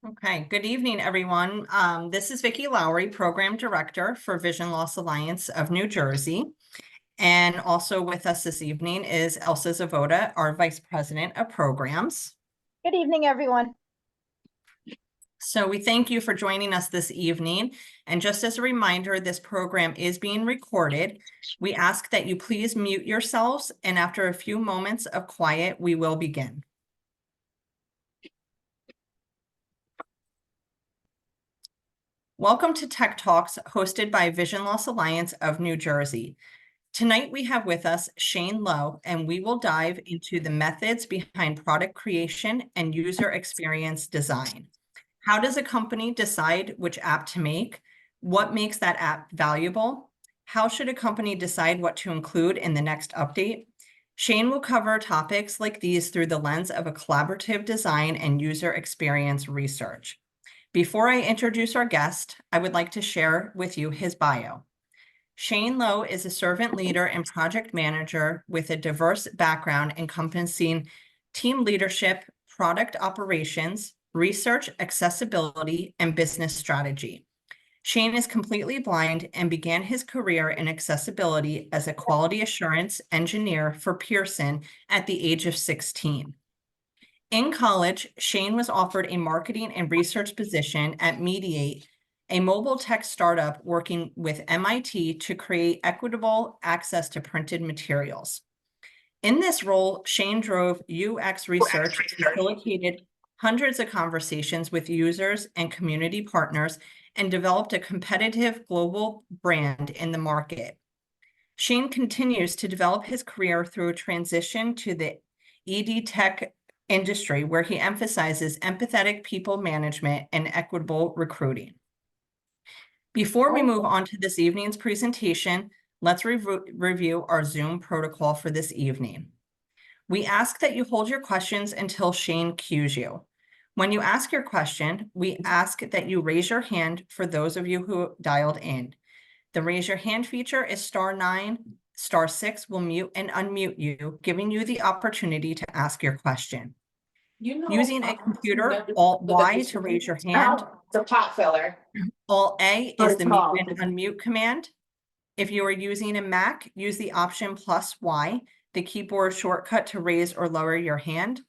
Okay, good evening, everyone. This is Vicki Lowery, Program Director for Vision Loss Alliance of New Jersey. And also with us this evening is Elsa Zavoda, our Vice President of Programs. Good evening, everyone. So we thank you for joining us this evening. And just as a reminder, this program is being recorded. We ask that you please mute yourselves, and after a few moments of quiet, we will begin. Welcome to Tech Talks, hosted by Vision Loss Alliance of New Jersey. Tonight we have with us Shane Lowe, and we will dive into the methods behind product creation and user experience design. How does a company decide which app to make? What makes that app valuable? How should a company decide what to include in the next update? Shane will cover topics like these through the lens of a collaborative design and user experience research. Before I introduce our guest, I would like to share with you his bio. Shane Lowe is a servant leader and project manager with a diverse background encompassing team leadership, product operations, research, accessibility, and business strategy. Shane is completely blind and began his career in accessibility as a quality assurance engineer for Pearson at the age of 16. In college, Shane was offered a marketing and research position at Mediate, a mobile tech startup working with MIT to create equitable access to printed materials. In this role, Shane drove UX research, facilitated hundreds of conversations with users and community partners, and developed a competitive global brand in the market. Shane continues to develop his career through a transition to the ED tech industry, where he emphasizes empathetic people management and equitable recruiting. Before we move on to this evening's presentation, let's review our Zoom protocol for this evening. We ask that you hold your questions until Shane cues you. When you ask your question, we ask that you raise your hand for those of you who dialed in. The raise your hand feature is *9, *6 will mute and unmute you, giving you the opportunity to ask your question. Using a computer, Alt-Y to raise your hand. The pot filler. Alt-A is the mute and unmute command. If you are using a Mac, use the option +Y, the keyboard shortcut to raise or lower your hand.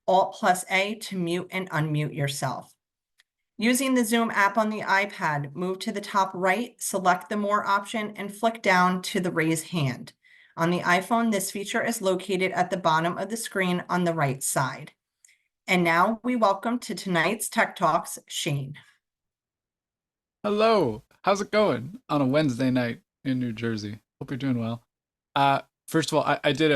Alt+A to mute and unmute yourself. Using the Zoom app on the iPad, move to the top right, select the More option, and flick down to the Raise Hand. On the iPhone, this feature is located at the bottom of the screen on the right side. And now we welcome to tonight's Tech Talks, Shane. Hello, how's it going on a Wednesday night in New Jersey? Hope you're doing well. First of all, I did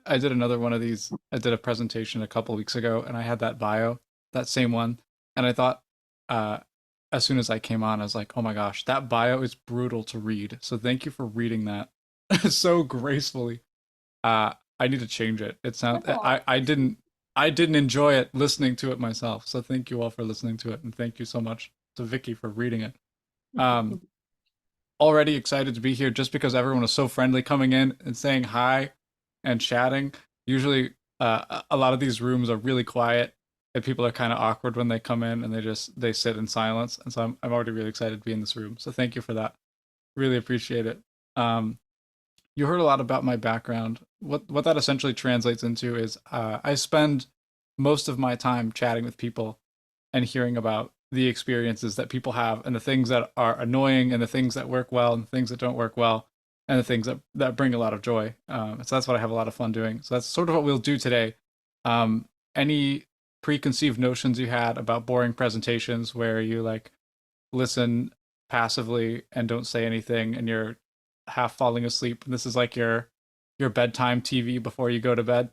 another one of these. I did a presentation a couple weeks ago, and I had that bio, that same one, and I thought, as soon as I came on, I was like, oh my gosh, that bio is brutal to read. So thank you for reading that so gracefully. I need to change it. It sounds I didn't enjoy it listening to it myself. So thank you all for listening to it, and thank you so much to Vicki for reading it. Already excited to be here just because everyone was so friendly coming in and saying hi and chatting. Usually a lot of these rooms are really quiet and people are kind of awkward when they come in and they sit in silence. And so I'm already really excited to be in this room. So thank you for that. Really appreciate it. You heard a lot about my background. What that essentially translates into is I spend most of my time chatting with people and hearing about the experiences that people have and the things that are annoying and the things that work well and the things that don't work well and the things that bring a lot of joy. So that's what I have a lot of fun doing. So that's sort of what we'll do today. Any preconceived notions you had about boring presentations where you like listen passively and don't say anything and you're half falling asleep, and this is like your bedtime TV before you go to bed,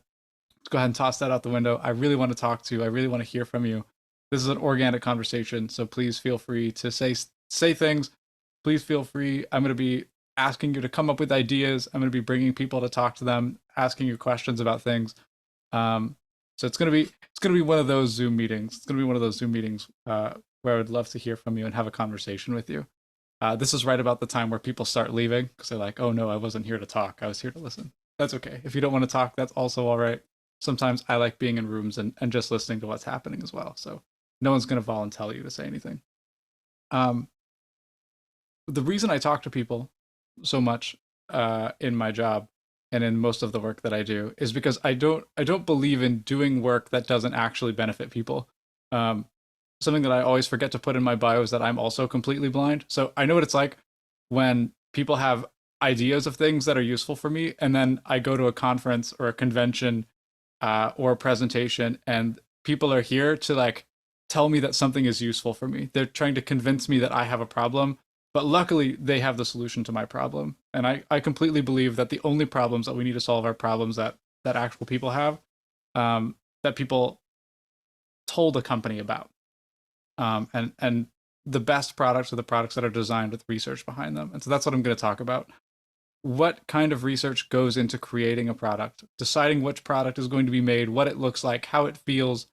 let's go ahead and toss that out the window. I really want to talk to you. I really want to hear from you. This is an organic conversation, so please feel free to say things. Please feel free. I'm going to be asking you to come up with ideas. I'm going to be bringing people to talk to them, asking you questions about things. So it's going to be one of those Zoom meetings. It's going to be one of those Zoom meetings where I would love to hear from you and have a conversation with you. This is right about the time where people start leaving because they're like, oh no, I wasn't here to talk. I was here to listen. That's okay. If you don't want to talk, that's also all right. Sometimes I like being in rooms and just listening to what's happening as well. So No one's going to volunteer you to say anything. The reason I talk to people so much in my job and in most of the work that I do is because I don't believe in doing work that doesn't actually benefit people. Um, Something that I always forget to put in my bio is that I'm also completely blind. So I know what it's like when people have ideas of things that are useful for me, and then I go to a conference or a convention or a presentation, and people are here to like tell me that something is useful for me. They're trying to convince me that I have a problem, but luckily they have the solution to my problem. And I completely believe that the only problems that we need to solve are problems that actual people have, that people told a company about. And the best products are the products that are designed with research behind them. And so that's what I'm going to talk about. What kind of research goes into creating a product, deciding which product is going to be made, what it looks like, how it feels,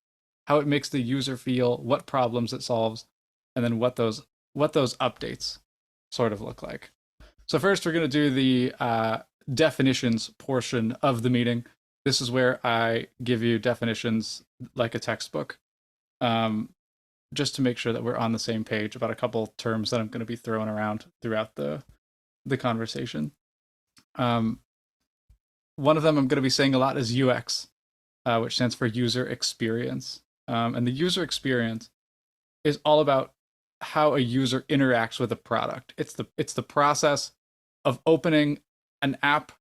how it makes the user feel, what problems it solves, and then what those updates sort of look like. So first, we're going to do the definitions portion of the meeting. This is where I give you definitions like a textbook, just to make sure that we're on the same page about a couple terms that I'm going to be throwing around throughout the conversation. One of them I'm going to be saying a lot is UX, which stands for user experience. And the user experience is all about how a user interacts with a product. It's the process of opening an app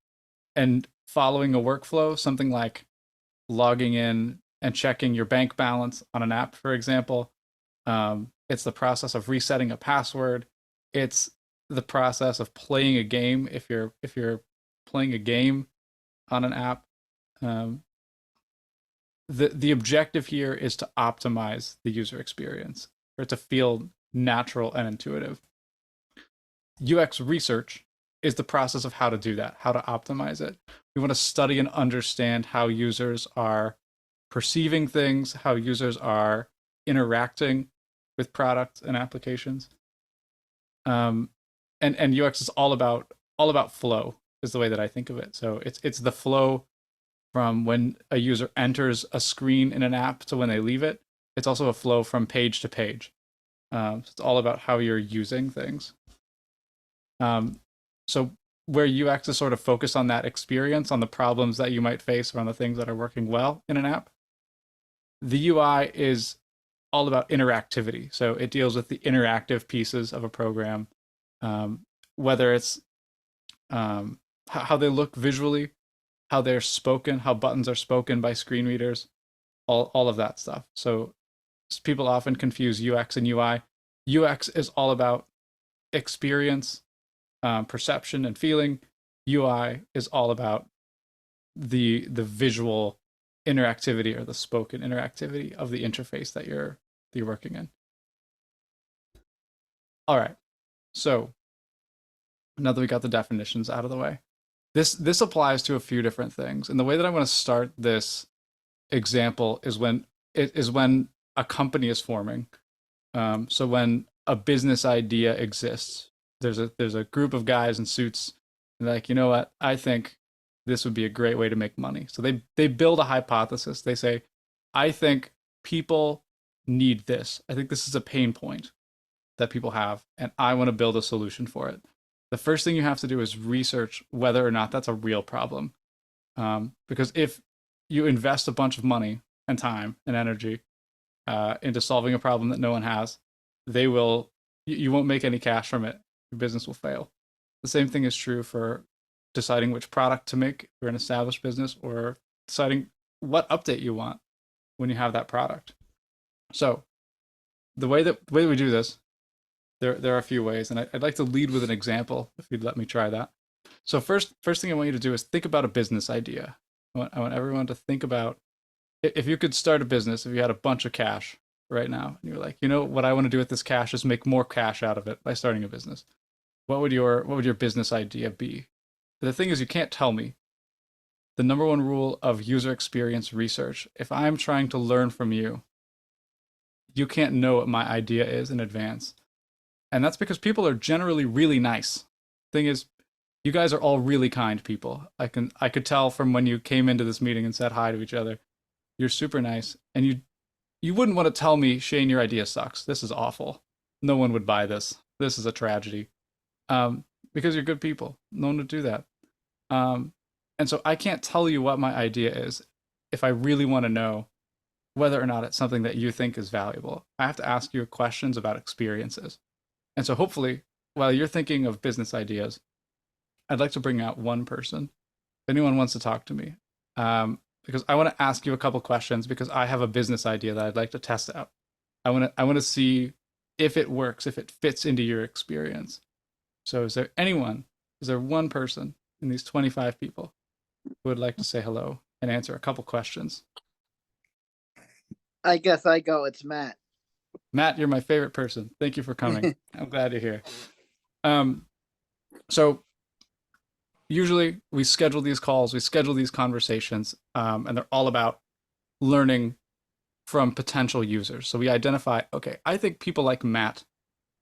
and following a workflow, something like logging in and checking your bank balance on an app, for example. It's the process of resetting a password. It's the process of playing a game if you're playing a game on an app. The objective here is to optimize the user experience, for it to feel natural and intuitive. UX research is the process of how to do that, how to optimize it. We want to study and understand how users are perceiving things, how users are interacting with products and applications. And UX is all about flow, is the way that I think of it. So it's the flow from when a user enters a screen in an app to when they leave it. It's also a flow from page to page. So it's all about how you're using things. So where UX is sort of focused on that experience, on the problems that you might face, or on the things that are working well in an app, the UI is all about interactivity. So it deals with the interactive pieces of a program, whether it's how they look visually, how they're spoken, how buttons are spoken by screen readers, all of that stuff. So people often confuse UX and UI. UX is all about experience, perception, and feeling. UI is all about the visual interactivity or the spoken interactivity of the interface that you're working in. All right. So now that we got the definitions out of the way, this applies to a few different things. And the way that I want to start this example is when a company is forming. So when a business idea exists, there's a group of guys in suits, and like, you know what, I think this would be a great way to make money. So they build a hypothesis. They say, I think people need this. I think this is a pain point that people have, and I want to build a solution for it. The first thing you have to do is research whether or not that's a real problem. Because if you invest a bunch of money and time and energy into solving a problem that no one has, you won't make any cash from it. Your business will fail. The same thing is true for deciding which product to make for an established business, or deciding what update you want when you have that product. So the way that we do this, there are a few ways, and I'd like to lead with an example, if you'd let me try that. So first thing I want you to do is think about a business idea. I want everyone to think about, if you could start a business, if you had a bunch of cash right now, and you're like, you know what I want to do with this cash is make more cash out of it by starting a business. What would your business idea be? But the thing is, you can't tell me. The number one rule of user experience research, if I'm trying to learn from you, you can't know what my idea is in advance. And that's because people are generally really nice. Thing is, you guys are all really kind people. I could tell from when you came into this meeting and said hi to each other. You're super nice, and you wouldn't want to tell me, Shane, your idea sucks. This is awful. No one would buy this. This is a tragedy. Because you're good people. No one would do that. And so I can't tell you what my idea is if I really want to know whether or not it's something that you think is valuable. I have to ask you questions about experiences. And so hopefully, while you're thinking of business ideas, I'd like to bring out one person. If anyone wants to talk to me, because I want to ask you a couple questions because I have a business idea that I'd like to test out. I want to see if it works, if it fits into your experience. So is there one person in these 25 people who would like to say hello and answer a couple questions? I guess I go. It's Matt. Matt, you're my favorite person. Thank you for coming. I'm glad you're here. So usually we schedule these calls, we schedule these conversations, and they're all about learning from potential users. So we identify, okay, I think people like Matt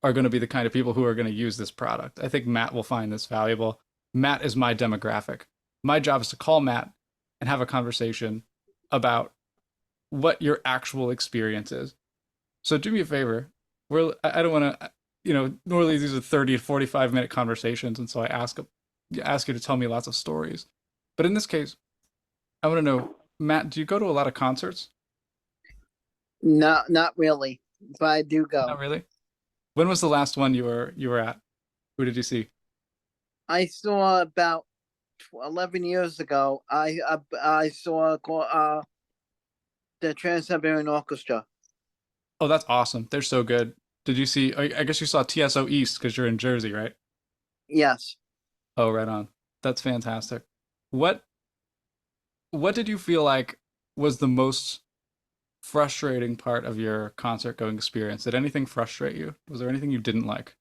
are going to be the kind of people who are going to use this product. I think Matt will find this valuable. Matt is my demographic. My job is to call Matt and have a conversation about what your actual experience is. So do me a favor. I don't want to, normally these are 30 to 45-minute conversations. And so I ask you to tell me lots of stories. But in this case, I want to know, Matt, do you go to a lot of concerts? No, not really, but I do go. Not really? When was the last one you were at? Who did you see? I saw about 11 years ago. I saw the Trans-Siberian Orchestra. Oh, that's awesome. They're so good. Did you see? I guess you saw TSO East because you're in Jersey, right? Yes. Oh, right on. That's fantastic. What did you feel like was the most frustrating part of your concert going experience? Did anything frustrate you? Was there anything you didn't like?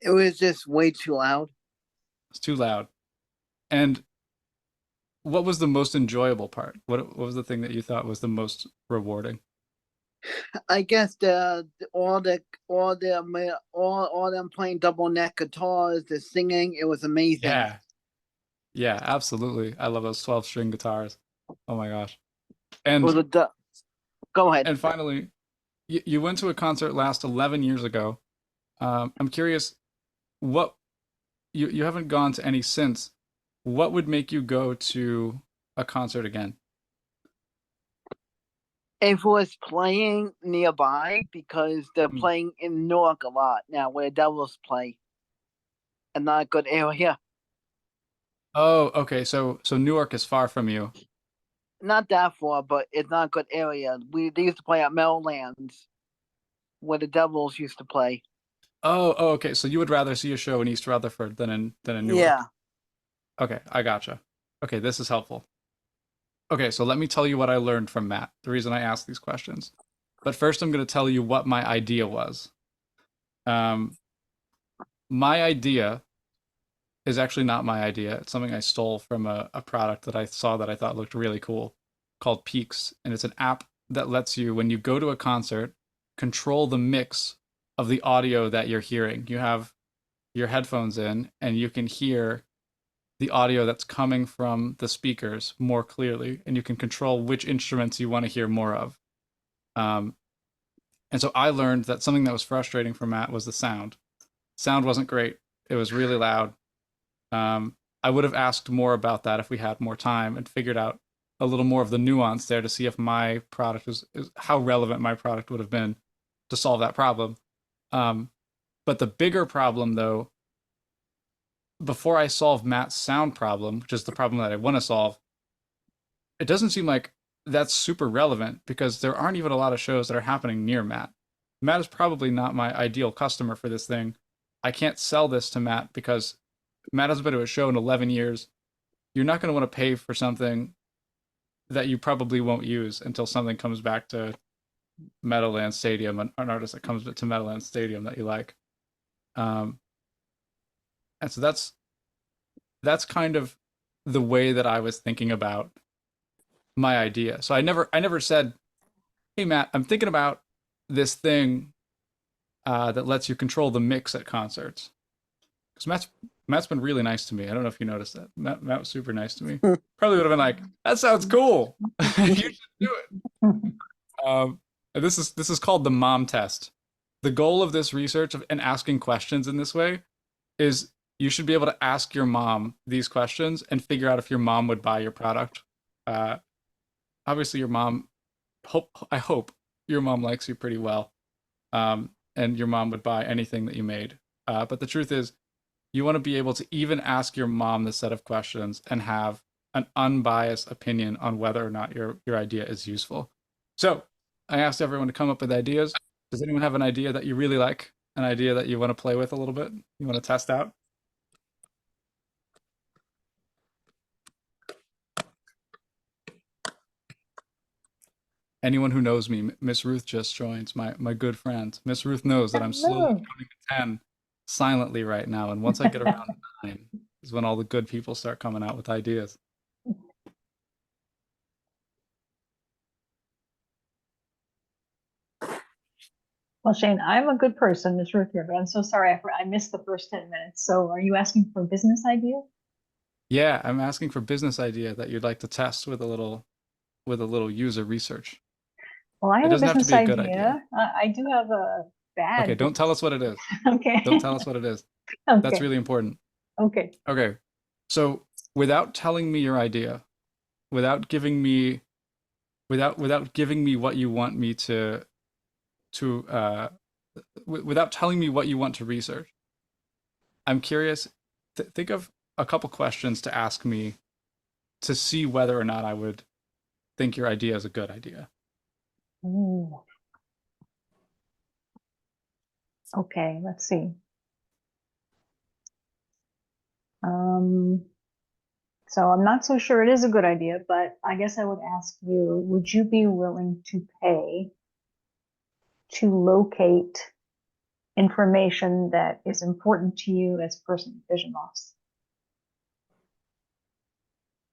It was just way too loud. It's too loud. And what was the most enjoyable part? What was the thing that you thought was the most rewarding? I guess all them playing double neck guitars, the singing, it was amazing. Yeah. Yeah, absolutely. I love those 12-string guitars. Oh my gosh. And go ahead. And finally, you went to a concert last 11 years ago. I'm curious, what you haven't gone to any since. What would make you go to a concert again? If it was playing nearby, because they're playing in Newark a lot now, where Devils play, and not a good area. Oh, okay. So Newark is far from you. Not that far, but it's not a good area. They used to play at Meadowlands, where the Devils used to play. Oh, okay. So you would rather see a show in East Rutherford than in Newark. Yeah. Okay, I gotcha. Okay, this is helpful. Okay, so let me tell you what I learned from Matt, the reason I asked these questions. But first, I'm going to tell you what my idea was. My idea is actually not my idea. It's something I stole from a product that I saw that I thought looked really cool called Peaks. And it's an app that lets you, when you go to a concert, control the mix of the audio that you're hearing. You have your headphones in and you can hear the audio that's coming from the speakers more clearly, and you can control which instruments you want to hear more of. And so I learned that something that was frustrating for Matt was the sound. Sound wasn't great. It was really loud. I would have asked more about that if we had more time and figured out a little more of the nuance there to see if my product is how relevant my product would have been to solve that problem. But the bigger problem, though, before I solve Matt's sound problem, which is the problem that I want to solve, it doesn't seem like that's super relevant because there aren't even a lot of shows that are happening near Matt. Matt is probably not my ideal customer for this thing. I can't sell this to Matt because Matt hasn't been to a show in 11 years. You're not going to want to pay for something that you probably won't use until something comes back to Meadowlands Stadium, an artist that comes to Meadowlands Stadium that you like. And so that's kind of the way that I was thinking about my idea. So I never said, "Hey Matt, I'm thinking about this thing that lets you control the mix at concerts." Because Matt's been really nice to me. I don't know if you noticed that. Matt was super nice to me. Probably would have been like, "That sounds cool. You should do it." This is called the mom test. The goal of this research and asking questions in this way is you should be able to ask your mom these questions and figure out if your mom would buy your product. Uh, Obviously, your mom. I hope your mom likes you pretty well, and your mom would buy anything that you made. But the truth is, you want to be able to even ask your mom this set of questions and have an unbiased opinion on whether or not your idea is useful. So I asked everyone to come up with ideas. Does anyone have an idea that you really like? An idea that you want to play with a little bit? You want to test out? Anyone who knows me, Miss Ruth just joins, my good friend. Miss Ruth knows that I'm slowly Hello. counting to 10 silently right now. And once I get around 9 is when all the good people start coming out with ideas. Well, Shane, I'm a good person, Ms. Ruth here, but I'm so sorry I missed the first 10 minutes. So are you asking for a business idea? Yeah, I'm asking for business idea that you'd like to test with a little user research. Well, I It have a doesn't have to business be a good idea. I do have a bad. Okay, don't tell us what it is. Okay. Don't tell us what it is. Okay. That's really important. Okay. Okay. So without telling me your idea, without giving me what you want me without telling me what you want to research, I'm curious. Think of a couple questions to ask me to see whether or not I would think your idea is a good idea. Ooh. Okay, let's see. So I'm not so sure it is a good idea, but I guess I would ask you, would you be willing to pay to locate information that is important to you as a person with vision loss?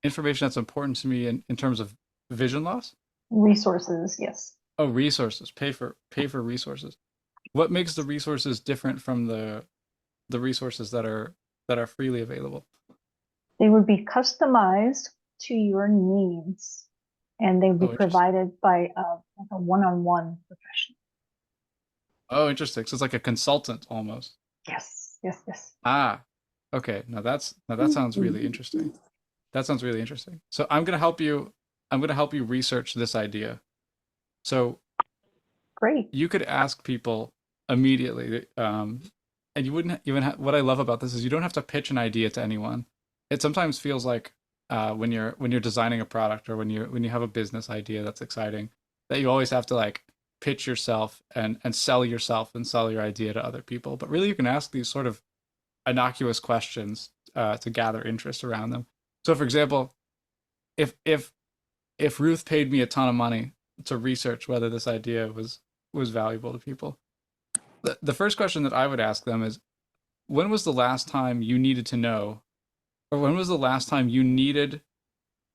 Information that's important to me in terms of vision loss? Resources, yes. Oh, resources. Pay for resources. What makes the resources different from the resources that are freely available? They would be customized to your needs, and they would Oh, be interesting. provided by like a one-on-one professional. Oh, interesting. So it's like a consultant almost. Yes, yes, yes. Ah, okay. Now that sounds really interesting. That sounds really interesting. So I'm gonna help you research this idea. So Great. you could ask people immediately, and you wouldn't even what I love about this is you don't have to pitch an idea to anyone. It sometimes feels like when you're designing a product or when you have a business idea that's exciting, that you always have to like pitch yourself and sell yourself and sell your idea to other people. But really, you can ask these sort of innocuous questions to gather interest around them. So, for example, if Ruth paid me a ton of money to research whether this idea was valuable to people, the first question that I would ask them is, when was the last time you needed to know, or when was the last time you needed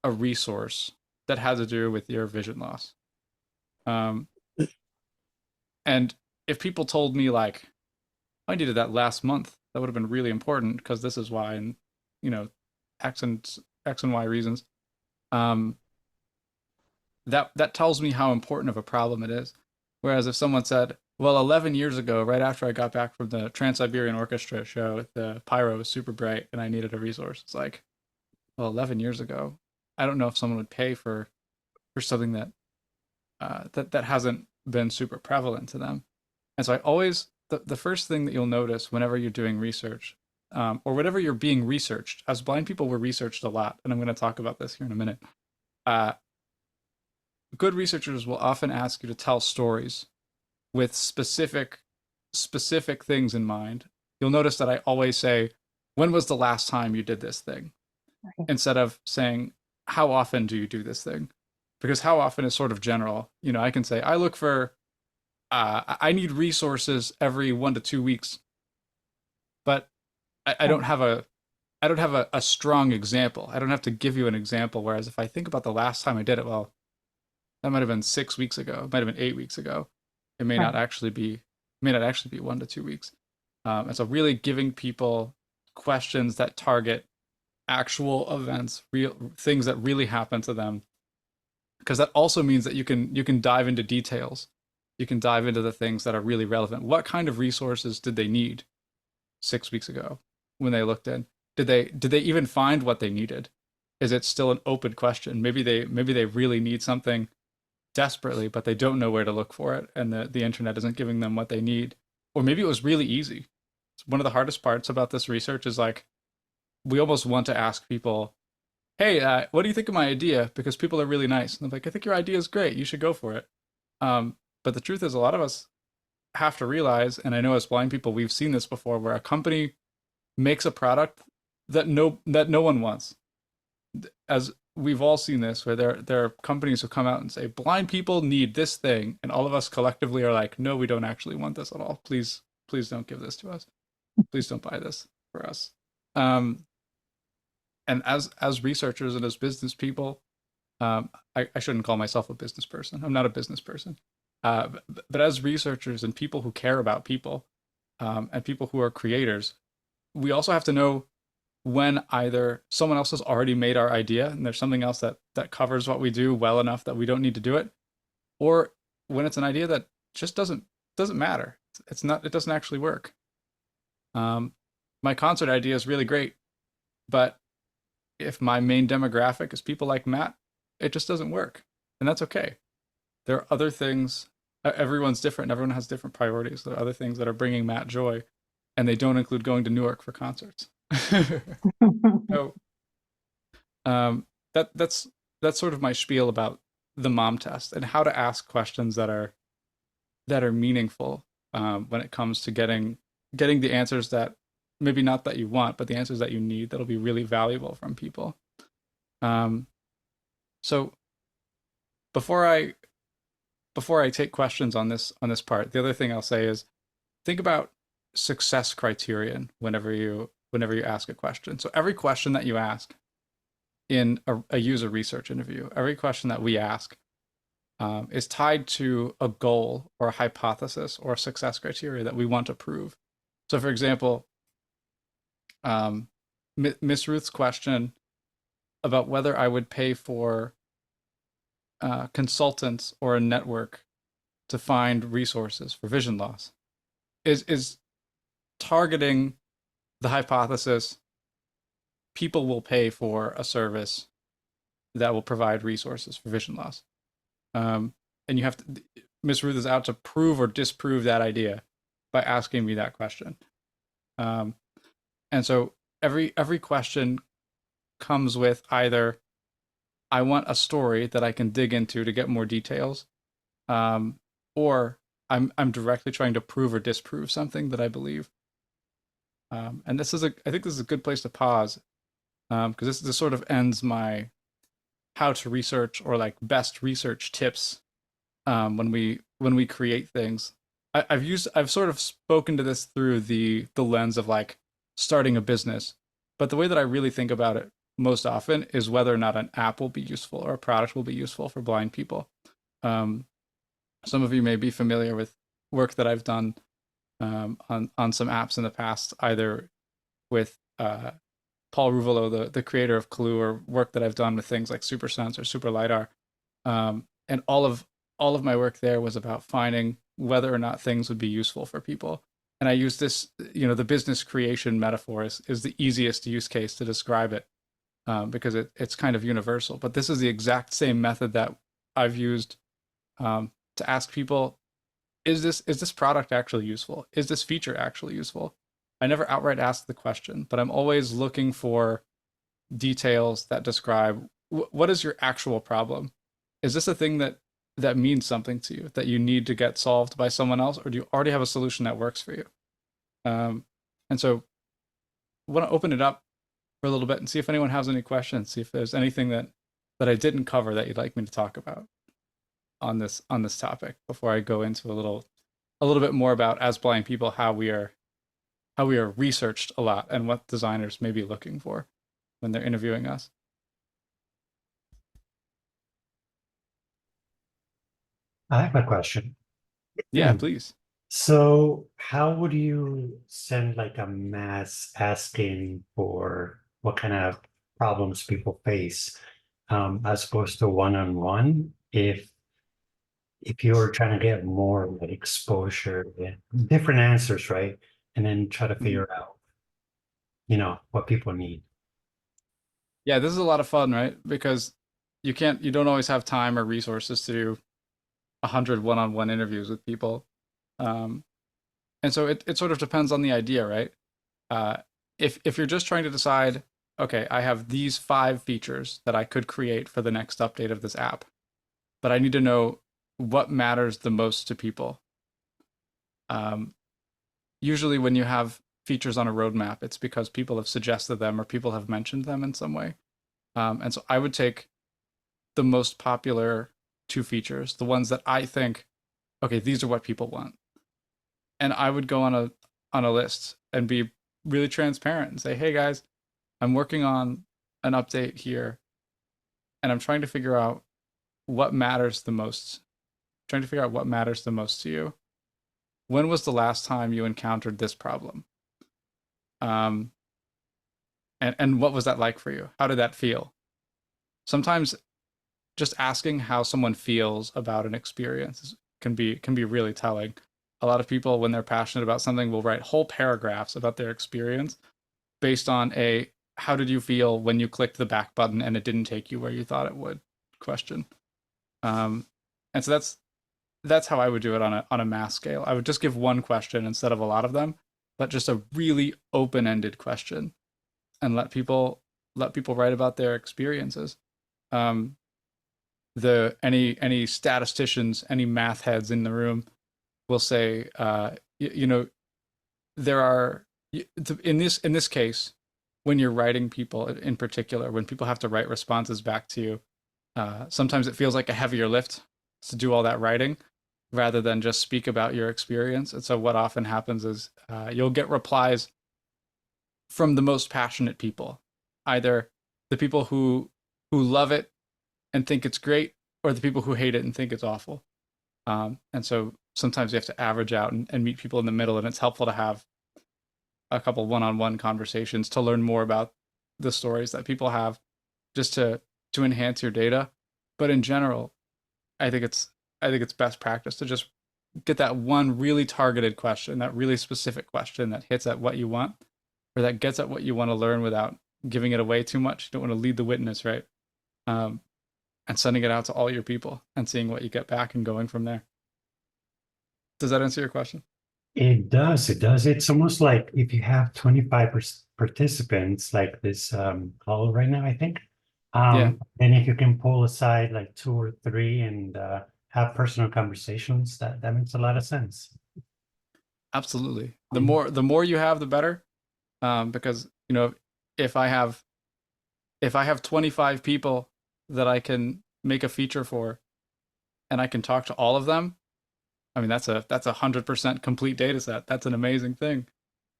a resource that had to do with your vision loss? And if people told me like, I needed that last month, that would have been really important because this is why, and X and Y reasons. That tells me how important of a problem it is. Whereas if someone said, well, 11 years ago, right after I got back from the Trans-Siberian Orchestra show, the pyro was super bright and I needed a resource. It's like, well, 11 years ago, I don't know if someone would pay for something that that hasn't been super prevalent to them. And so I always, the first thing that you'll notice whenever you're doing research, or whenever you're being researched, as blind people we're researched a lot, and I'm going to talk about this here in a minute. Good researchers will often ask you to tell stories with specific things in mind. You'll notice that I always say, when was the last time you did this thing? Instead of saying, how often do you do this thing? Because how often is sort of general. I can say, I look for, I need resources every 1 to 2 weeks. But I don't have a strong example. I don't have to give you an example. Whereas if I think about the last time I did it, well, that might have been 6 weeks ago. It might have been 8 weeks ago. It may not actually be 1 to 2 weeks. And so really giving people questions that target actual events, real things that really happen to them, because that also means that you can dive into details You can dive into the things that are really relevant. What kind of resources did they need 6 weeks ago when they looked in? Did they even find what they needed? Is it still an open question? Maybe they really need something desperately, but they don't know where to look for it, and the internet isn't giving them what they need. Or maybe it was really easy. One of the hardest parts about this research is like, we almost want to ask people, hey, what do you think of my idea? Because people are really nice. And I'm like, I think your idea is great. You should go for it. But the truth is, a lot of us have to realize, and I know as blind people, we've seen this before, where a company makes a product that no one wants. As we've all seen this, where there are companies who come out and say, blind people need this thing, and all of us collectively are like, no, we don't actually want this at all. Please don't give this to us. Please don't buy this for us. And as researchers and as business people, I shouldn't call myself a business person. I'm not a business person. But as researchers and people who care about people, and people who are creators, we also have to know when either someone else has already made our idea and there's something else that covers what we do well enough that we don't need to do it, or when it's an idea that just doesn't matter. It doesn't actually work. My concert idea is really great, but if my main demographic is people like Matt, it just doesn't work, and that's okay. There are other things. Everyone's different. Everyone has different priorities. There are other things that are bringing Matt joy, and they don't include going to Newark for concerts. So that's sort of my spiel about the mom test and how to ask questions that are meaningful when it comes to getting the answers that maybe not that you want, but the answers that you need that'll be really valuable from people. So before I take questions on this part, the other thing I'll say is think about success criterion whenever you ask a question. So every question that you ask in a user research interview, every question that we ask is tied to a goal or a hypothesis or a success criteria that we want to prove. So for example, Miss Ruth's question about whether I would pay for consultants or a network to find resources for vision loss is targeting the hypothesis people will pay for a service that will provide resources for vision loss. And you have to, Miss Ruth is out to prove or disprove that idea by asking me that question. And so every question comes with either I want a story that I can dig into to get more details, or I'm directly trying to prove or disprove something that I believe. And I think this is a good place to pause, because this sort of ends my how to research or like best research tips when we create things. I've sort of spoken to this through the lens of like starting a business, but the way that I really think about it most often is whether or not an app will be useful or a product will be useful for blind people. Some of you may be familiar with work that I've done on some apps in the past, either with Paul Ruvolo, the creator of Clue, or work that I've done with things like SuperSense or Super LiDAR. And all of my work there was about finding whether or not things would be useful for people. And I use this, the business creation metaphor is the easiest use case to describe it, because it's kind of universal. But this is the exact same method that I've used to ask people, is this product actually useful? Is this feature actually useful? I never outright ask the question, but I'm always looking for details that describe what is your actual problem? Is this a thing that means something to you, that you need to get solved by someone else, or do you already have a solution that works for you? And so I want to open it up for a little bit and see if anyone has any questions, see if there's anything that I didn't cover that you'd like me to talk about on this topic before I go into a little bit more about, as blind people, how we are researched a lot and what designers may be looking for when they're interviewing us. I have a question. Yeah, please. So how would you send like a mass asking for what kind of problems people face, as opposed to one-on-one, if if you're trying to get more like exposure, different answers, right? And then try to figure out, what people need. Yeah, this is a lot of fun, right? Because you don't always have time or resources to do 100 one-on-one interviews with people. Um, and so it sort of depends on the idea, right? Uh, if you're just trying to decide, okay, I have these 5 features that I could create for the next update of this app, but I need to know what matters the most to people. Usually when you have features on a roadmap, it's because people have suggested them or people have mentioned them in some way. And so I would take the most popular 2 features, the ones that I think, okay, these are what people want. And I would go on a list and be really transparent and say, hey guys, I'm working on an update here and I'm trying to figure out what matters the most. Trying to figure out what matters the most to you. When was the last time you encountered this problem? And what was that like for you? How did that feel? Sometimes just asking how someone feels about an experience can be really telling. A lot of people, when they're passionate about something, will write whole paragraphs about their experience based on a "how did you feel when you clicked the back button and it didn't take you where you thought it would" question. And so that's how I would do it on a mass scale. I would just give one question instead of a lot of them, but just a really open-ended question, and let people write about their experiences. Um, any statisticians, any math heads in the room will say, there are in this case, when you're writing people in particular, when people have to write responses back to you, sometimes it feels like a heavier lift to do all that writing rather than just speak about your experience. And so what often happens is you'll get replies from the most passionate people, either the people who love it and think it's great, or the people who hate it and think it's awful. And so sometimes you have to average out and meet people in the middle, and it's helpful to have a couple one-on-one conversations to learn more about the stories that people have, just to enhance your data. But in general, I think it's best practice to just get that one really targeted question, that really specific question that hits at what you want, or that gets at what you want to learn without giving it away too much. You don't want to lead the witness, right? And sending it out to all your people and seeing what you get back and going from there. Does that answer your question? It does. It does. It's almost like if you have 25 participants, like this call right now, I think. Yeah, Then if you can pull aside like 2 or 3 and have personal conversations, that makes a lot of sense. absolutely. Mhm. The more you have, the better. Because if I have 25 people that I can make a feature for, and I can talk to all of them, I mean that's a 100% complete data set. That's an amazing thing.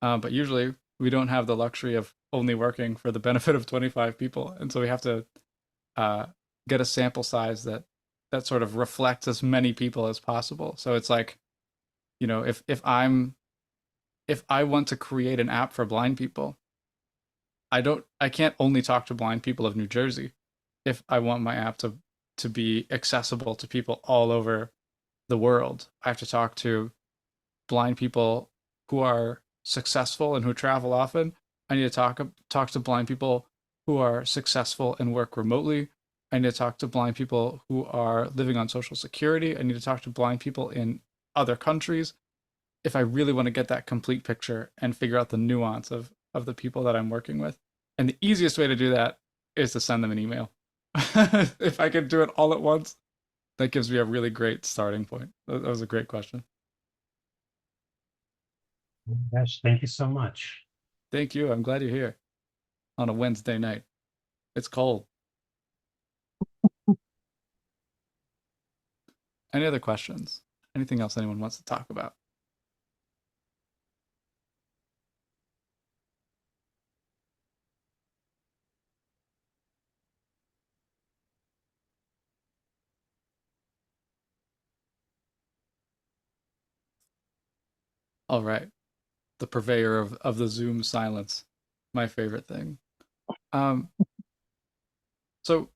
But usually we don't have the luxury of only working for the benefit of 25 people, and so we have to uh, get a sample size that sort of reflects as many people as possible. So it's like, if I want to create an app for blind people, I can't only talk to blind people of New Jersey. If I want my app to be accessible to people all over the world, I have to talk to blind people who are successful and who travel often. I need to talk to blind people who are successful and work remotely. I need to talk to blind people who are living on Social Security. I need to talk to blind people in other countries if I really want to get that complete picture and figure out the nuance of the people that I'm working with. And the easiest way to do that is to send them an email. If I can do it all at once, that gives me a really great starting point. That was a great question. Gosh, thank you so much. Thank you. I'm glad you're here on a Wednesday night. It's cold. Any other questions? Anything else anyone wants to talk about? All right. The purveyor of the Zoom silence. My favorite thing. Um, so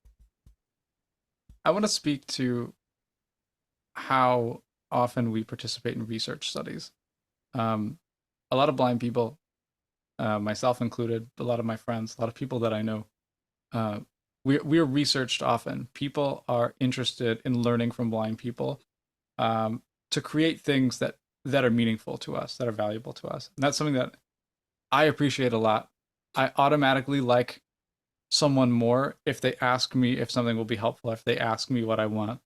I want to speak to how often we participate in research studies. A lot of blind people, myself included, a lot of my friends, a lot of people that I know, we're researched often. People are interested in learning from blind people to create things that are meaningful to us, that are valuable to us. And that's something that I appreciate a lot. I automatically like someone more if they ask me if something will be helpful, if they ask me what I want,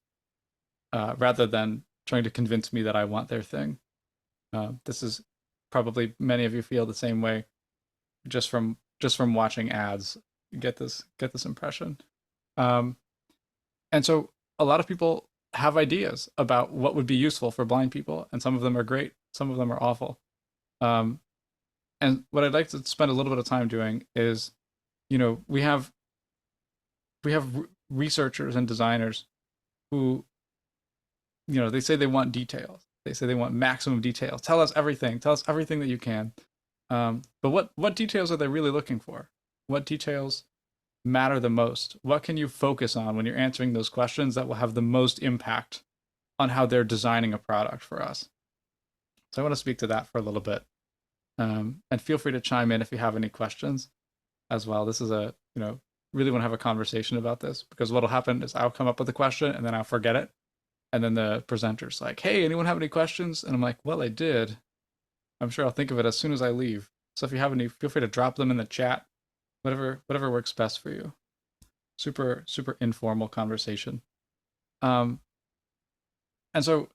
rather than trying to convince me that I want their thing. This is probably many of you feel the same way just from watching ads. You get this impression. And so a lot of people have ideas about what would be useful for blind people, and some of them are great, some of them are awful. And what I'd like to spend a little bit of time doing is, we have researchers and designers who, they say they want details. They say they want maximum details. Tell us everything. Tell us everything that you can. But what details are they really looking for? What details matter the most? What can you focus on when you're answering those questions that will have the most impact on how they're designing a product for us? So I want to speak to that for a little bit. And feel free to chime in if you have any questions as well. This is really want to have a conversation about this, because what'll happen is I'll come up with a question and then I'll forget it. And then the presenter's like, hey, anyone have any questions? And I'm like, well, I did. I'm sure I'll think of it as soon as I leave. So if you have any, feel free to drop them in the chat, whatever works best for you. Super, super informal conversation. And so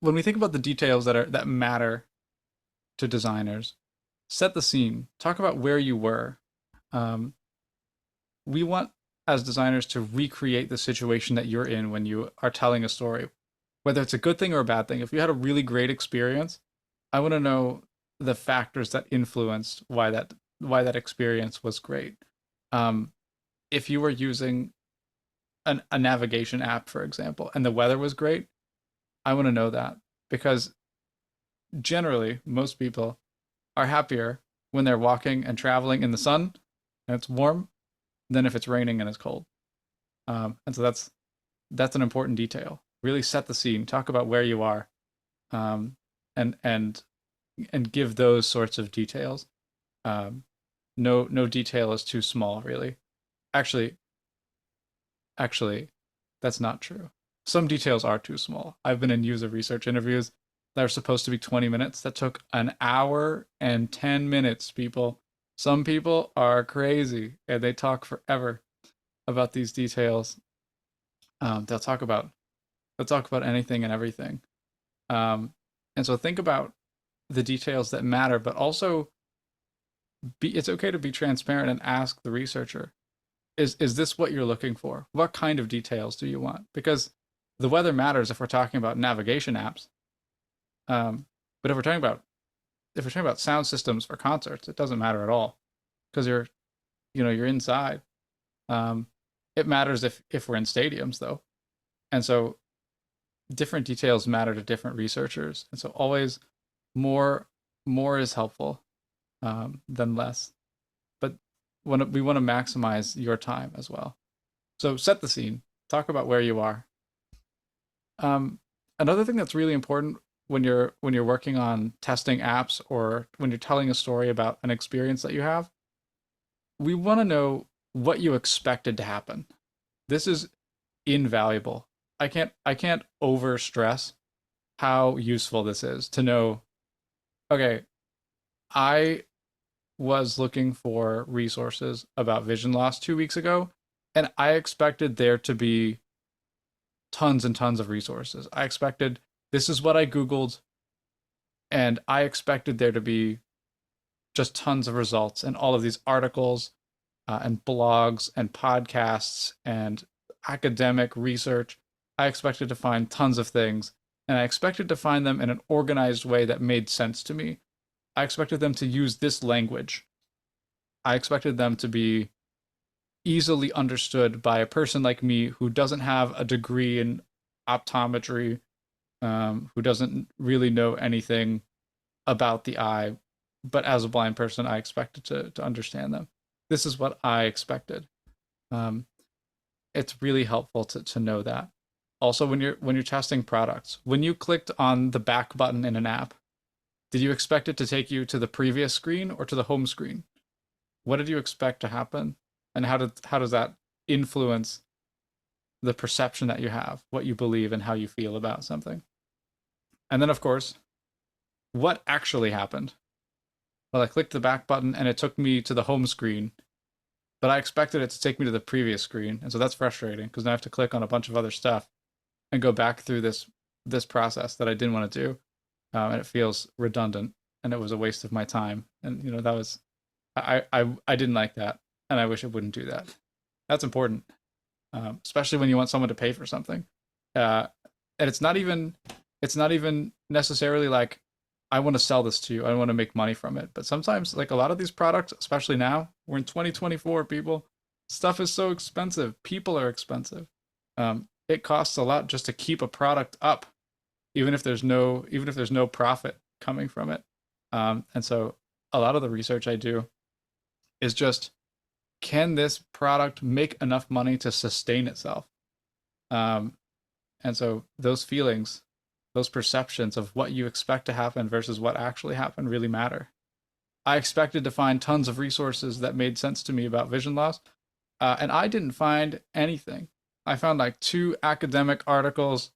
when we think about the details that matter to designers, set the scene, talk about where you were. We want, as designers, to recreate the situation that you're in when you are telling a story, whether it's a good thing or a bad thing. If you had a really great experience, I want to know the factors that influenced why that experience was great. If you were using a navigation app, for example, and the weather was great, I want to know that, because generally most people are happier when they're walking and traveling in the sun and it's warm than if it's raining and it's cold. And so that's an important detail. Really set the scene, talk about where you are, and give those sorts of details. No detail is too small, really. Actually, that's not true. Some details are too small. I've been in user research interviews that are supposed to be 20 minutes that took an hour and 10 minutes, people. Some people are crazy and they talk forever about these details. They'll talk about anything and everything. And so think about the details that matter, but also it's okay to be transparent and ask the researcher, is this what you're looking for? What kind of details do you want? Because the weather matters if we're talking about navigation apps. But if we're talking about sound systems for concerts, it doesn't matter at all, because you're inside. It matters if we're in stadiums, though. And so different details matter to different researchers. And so always more is helpful than less. But we want to maximize your time as well. So set the scene. Talk about where you are. Another thing that's really important when you're working on testing apps, or when you're telling a story about an experience that you have, we want to know what you expected to happen. This is invaluable. I can't over stress how useful this is to know, okay, I was looking for resources about vision loss 2 weeks ago, and I expected there to be tons and tons of resources. I expected, this is what I Googled, and I expected there to be just tons of results and all of these articles and blogs and podcasts and academic research. I expected to find tons of things, and I expected to find them in an organized way that made sense to me. I expected them to use this language. I expected them to be easily understood by a person like me who doesn't have a degree in optometry, who doesn't really know anything about the eye, but as a blind person, I expected to understand them. This is what I expected. It's really helpful to know that. Also, when you're testing products, when you clicked on the back button in an app, did you expect it to take you to the previous screen or to the home screen? What did you expect to happen? And how does that influence the perception that you have, what you believe and how you feel about something? And then, of course, what actually happened? Well, I clicked the back button and it took me to the home screen, but I expected it to take me to the previous screen. And so that's frustrating because now I have to click on a bunch of other stuff and go back through this process that I didn't want to do. And it feels redundant and it was a waste of my time. And, that was, I didn't like that. And I wish it wouldn't do that. That's important, especially when you want someone to pay for something. And it's not even necessarily like, I want to sell this to you. I want to make money from it. But sometimes, like a lot of these products, especially now, we're in 2024, people, stuff is so expensive. People are expensive. It costs a lot just to keep a product up, even if there's no profit coming from it. And so a lot of the research I do is just, can this product make enough money to sustain itself? And so those feelings, those perceptions of what you expect to happen versus what actually happened really matter. I expected to find tons of resources that made sense to me about vision loss, and I didn't find anything. I found like 2 academic articles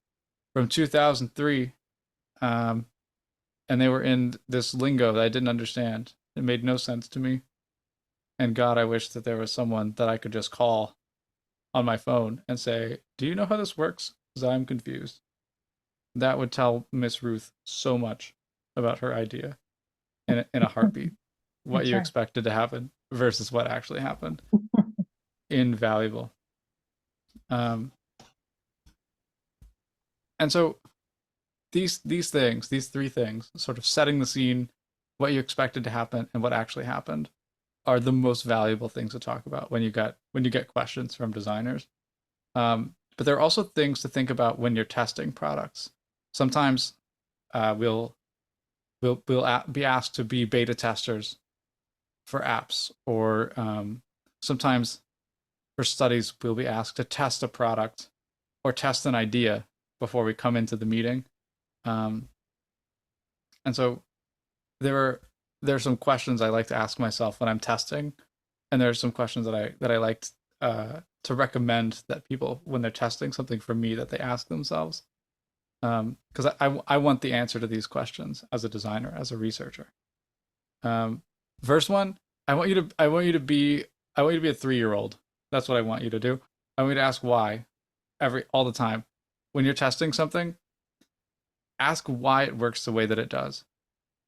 from 2003, and they were in this lingo that I didn't understand. It made no sense to me. And God, I wish that there was someone that I could just call on my phone and say, do you know how this works? Because I'm confused. That would tell Miss Ruth so much about her idea in a heartbeat. What That's you right. expected to happen versus what actually happened. Invaluable. And so these 3 things, sort of setting the scene, what you expected to happen, and what actually happened, are the most valuable things to talk about when you get questions from designers. But there are also things to think about when you're testing products. Sometimes we'll be asked to be beta testers for apps, or sometimes for studies we'll be asked to test a product or test an idea before we come into the meeting. And so there are some questions I like to ask myself when I'm testing, and there are some questions that I like to recommend that people, when they're testing something for me, that they ask themselves. Because I want the answer to these questions as a designer, as a researcher. First one, I want you to be a 3-year-old. That's what I want you to do. I want you to ask why all the time. When you're testing something, ask why it works the way that it does.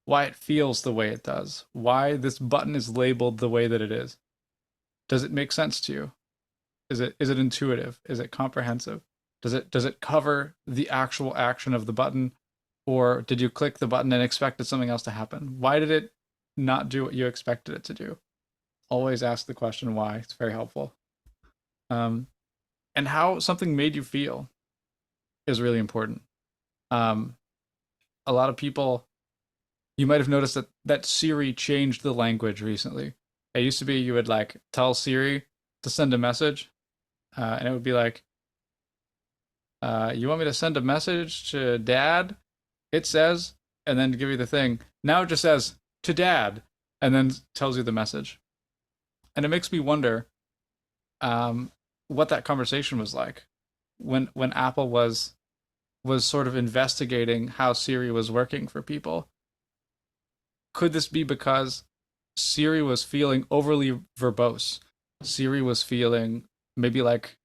Why it feels the way it does. Why this button is labeled the way that it is. Does it make sense to you? Is it intuitive? Is it comprehensive? Does it cover the actual action of the button, or did you click the button and expected something else to happen? Why did it not do what you expected it to do? Always ask the question why. It's very helpful. And how something made you feel is really important. A lot of people, you might have noticed that Siri changed the language recently. It used to be you would like tell Siri to send a message, and it would be like, you want me to send a message to Dad? It says, and then give you the thing. Now it just says to Dad, and then tells you the message. And it makes me wonder what that conversation was like when Apple was sort of investigating how Siri was working for people. Could this be because Siri was feeling overly verbose? Siri was feeling maybe like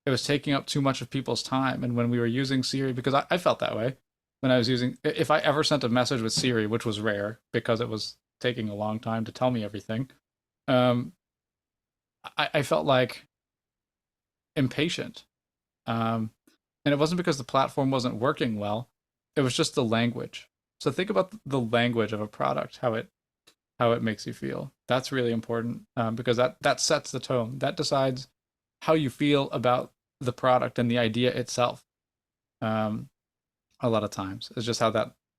it was taking up too much of people's time. And when we were using Siri, because I felt that way when I was if I ever sent a message with Siri, which was rare because it was taking a long time to tell me everything, I felt like impatient. And it wasn't because the platform wasn't working well. It was just the language. So think about the language of a product, how it makes you feel. That's really important, because that sets the tone. That decides how you feel about the product and the idea itself. A lot of times, it's just how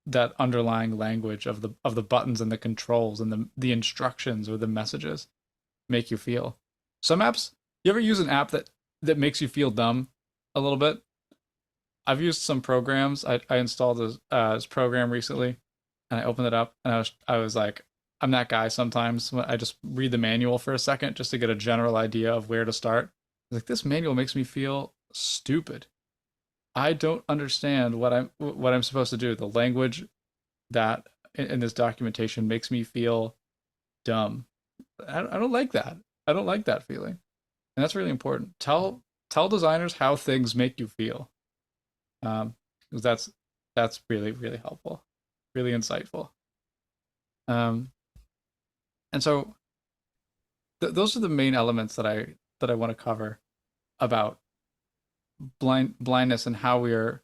that underlying language of the buttons and the controls and the instructions or the messages make you feel. Some apps, you ever use an app that makes you feel dumb a little bit? I've used some programs. I installed this program recently, and I opened it up, and I was like, I'm that guy sometimes. I just read the manual for a second just to get a general idea of where to start. Like, this manual makes me feel stupid. I don't understand what I'm supposed to do. The language that in this documentation makes me feel dumb. I don't like that. I don't like that feeling, and that's really important. Tell designers how things make you feel, 'cause that's really really helpful, really insightful. Um, and so those are the main elements that I want to cover about blindness and how we're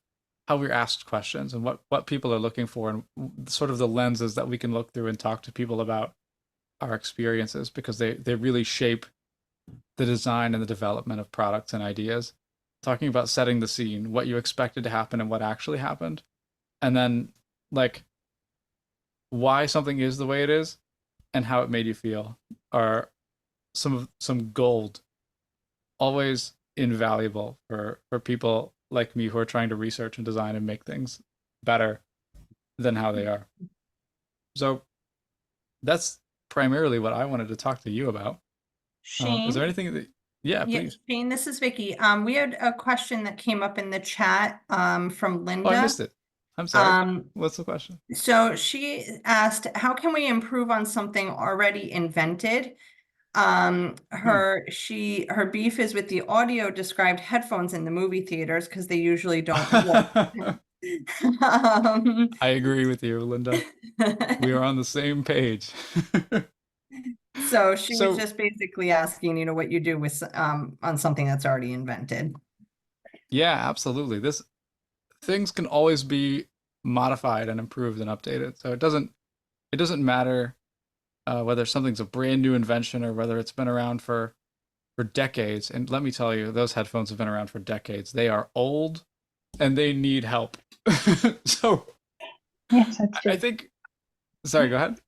asked questions and what people are looking for and sort of the lenses that we can look through and talk to people about our experiences, because they really shape the design and the development of products and ideas. Talking about setting the scene, what you expected to happen and what actually happened, and then like why something is the way it is and how it made you feel are some gold, always invaluable for people like me who are trying to research and design and make things better than how they are. So that's primarily what I wanted to talk to you about. Is there Shane? anything that, yeah, Yeah, please. Shane, this is Vicky. We had a question that came up in the chat from Oh, I Linda. missed it. I'm sorry. Um, What's the question? so she asked, how can we improve on something already invented? Her beef is with the audio described headphones in the movie theaters because they usually don't work. Um, I agree with you, Linda. We are on the same page. So she was So, just basically asking, what you do with on something that's already invented. yeah, absolutely. This things can always be modified and improved and updated. So it doesn't matter whether something's a brand new invention or whether it's been around for decades. And let me tell you, those headphones have been around for decades. They are old and they need help. So Yes, that's I true. think, sorry, go ahead.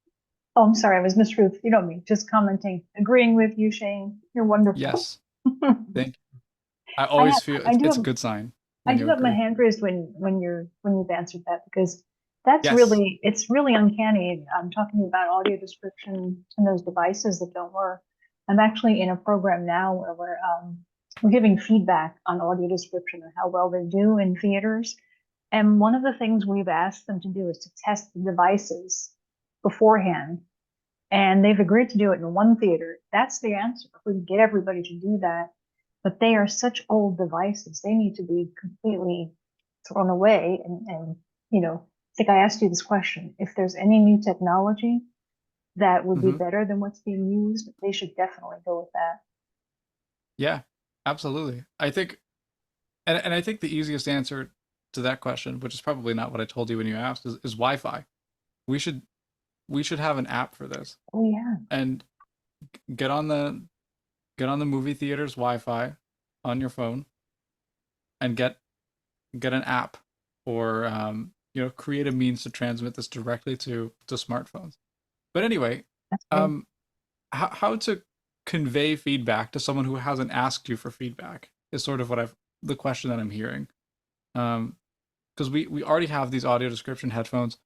Oh, I'm sorry, I was Miss Ruth. You know me, just commenting, agreeing with you, Shane. You're wonderful. Yes, thank you. I I always have, feel I do it's a have, good sign I when do you have my agree. hand raised when you've answered that, because that's Yes. it's really uncanny. I'm talking about audio description and those devices that don't work. I'm actually in a program now where we're giving feedback on audio description and how well they do in theaters. And one of the things we've asked them to do is to test the devices beforehand. And they've agreed to do it in one theater. That's the answer. If we can get everybody to do that. But they are such old devices. They need to be completely thrown away. I think I asked you this question. If there's any new technology that would be Hmm. better than what's being used, they should definitely go with that. Yeah, absolutely. I think, and I think the easiest answer to that question, which is probably not what I told you when you asked, is Wi-Fi. We should we should have an app for this Oh yeah. and get on the get on the movie theater's Wi-Fi on your phone and get an app, or create a means to transmit this directly to smartphones. But anyway, That's great. um, how to convey feedback to someone who hasn't asked you for feedback is sort of the question that I'm hearing. Because we already have these audio description headphones.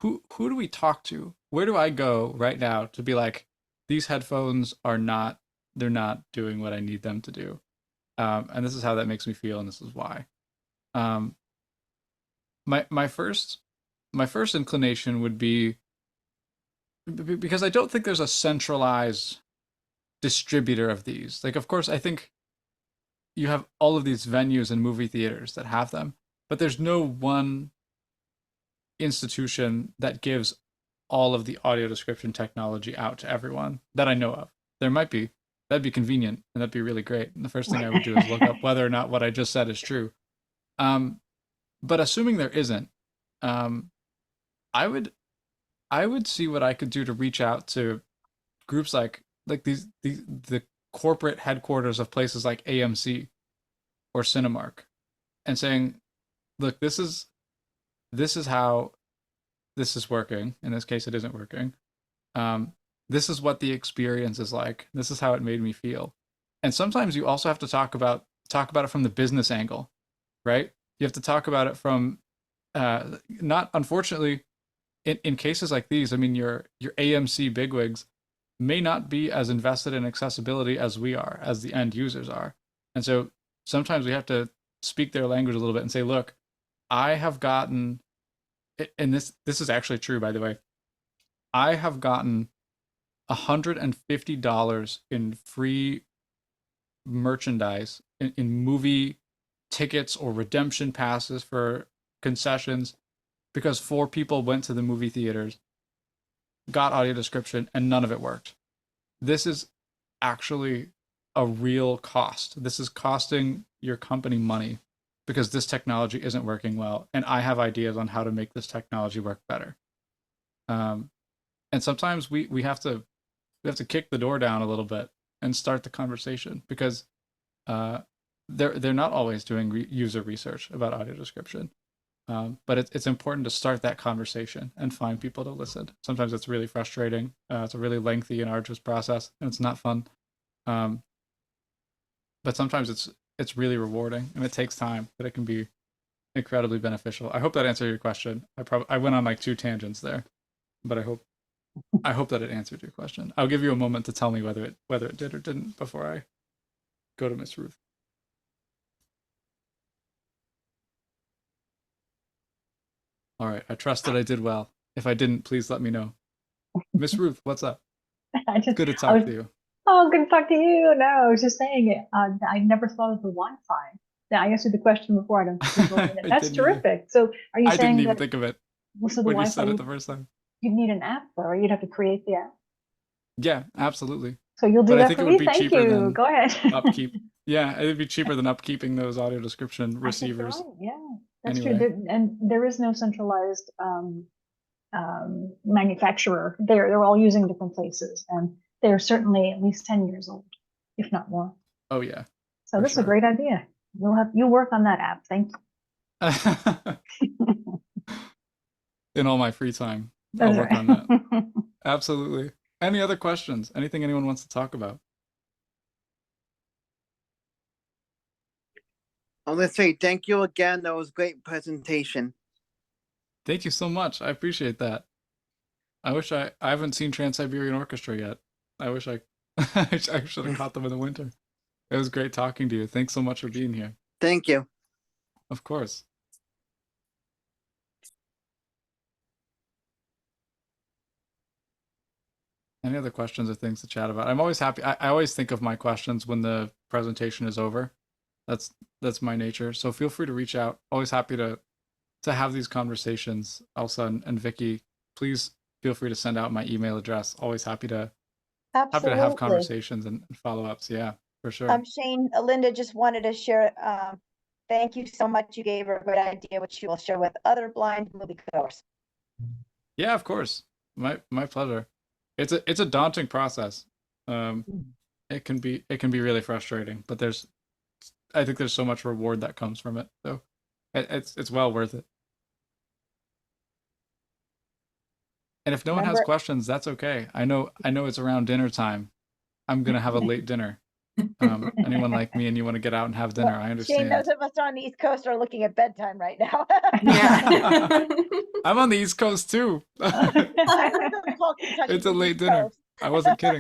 Who do we talk to? Where do I go right now to be like, these headphones they're not doing what I need them to do, and this is how that makes me feel, and this is why. Um, my first inclination would be, because I don't think there's a centralized distributor of these. Like, of course, I think you have all of these venues and movie theaters that have them, but there's no one institution that gives all of the audio description technology out to everyone that I know of. There might be. That'd be convenient and that'd be really great. And the first thing I would do is look up whether or not what I just said is true. But assuming there isn't, um, I would I would see what I could do to reach out to groups like the corporate headquarters of places like AMC or Cinemark, and saying, look, this is how this is working. In this case, it isn't working. Um, this is what the experience is like. This is how it made me feel. And sometimes you also have to talk about it from the business angle, right? You have to talk about it from not unfortunately in cases like these. I mean, your AMC bigwigs may not be as invested in accessibility as we are, as the end users are, and so sometimes we have to speak their language a little bit and say, look, I have gotten, and this is actually true, by the way, I have gotten $150 in free merchandise in movie tickets or redemption passes for concessions because 4 people went to the movie theaters, got audio description, and none of it worked. This is actually a real cost. This is costing your company money because this technology isn't working well, and I have ideas on how to make this technology work better. And sometimes we have to kick the door down a little bit and start the conversation because they're not always doing user research about audio description. But it's important to start that conversation and find people to listen. Sometimes it's really frustrating. It's a really lengthy and arduous process, and it's not fun. But sometimes it's really rewarding, and it takes time, but it can be incredibly beneficial. I hope that answered your question. I went on like 2 tangents there, but I hope that it answered your question. I'll give you a moment to tell me whether it did or didn't before I go to Miss Ruth. All right, I trust that I did well. If I didn't, please let me know. Miss Ruth, what's up? Good to talk to you. Oh, good to talk to you. No, I was just saying it. I never thought of the Wi-Fi. Now, I answered the question before. I don't think we're going in it. That's terrific. So are you I saying didn't even that, think of it so the when you Wi-Fi, said it the first time. you'd need an app though, or you'd have to create the app? Yeah, absolutely. So you'll do But I that think for it me? would be Thank cheaper you. than Go ahead. upkeep. Yeah, it'd be cheaper than upkeeping those audio description I think you're receivers. right. Yeah, that's Anyway. true. And there is no centralized manufacturer. They're all using different places, and they're certainly at least 10 years old, if not more. Oh yeah. So for this is a sure. great idea. You'll work on that app. Thank you. In all my free time, That's I'll work right. on that. Absolutely. Any other questions? Anything anyone wants to talk about? I want to say thank you again. That was a great presentation. Thank you so much. I appreciate that. I wish I haven't seen Trans-Siberian Orchestra yet. I wish I should have caught them in the winter. It was great talking to you. Thanks so much for being here. Thank you. Of course. Any other questions or things to chat about? I'm always happy. I always think of my questions when the presentation is over. That's my nature. So feel free to reach out. Always happy to have these conversations. Elsa and Vicky, please feel free to send out my email address. Always happy to Absolutely. have conversations and follow-ups. Yeah, for sure. Shane, Linda just wanted to share, thank you so much. You gave her a good idea, which she will share with other blind moviegoers. Yeah, of course. My pleasure. It's a daunting process. It can be really frustrating, but I think there's so much reward that comes from it. So it's well worth it. And if no one has questions, that's okay. I know it's around dinner time. I'm gonna have a late dinner. Anyone like me and you want to get out and have dinner, I understand. Shane, those of us on the East Coast are looking at bedtime right now. Yeah. I'm on the East Coast too. It's a late dinner. I wasn't kidding.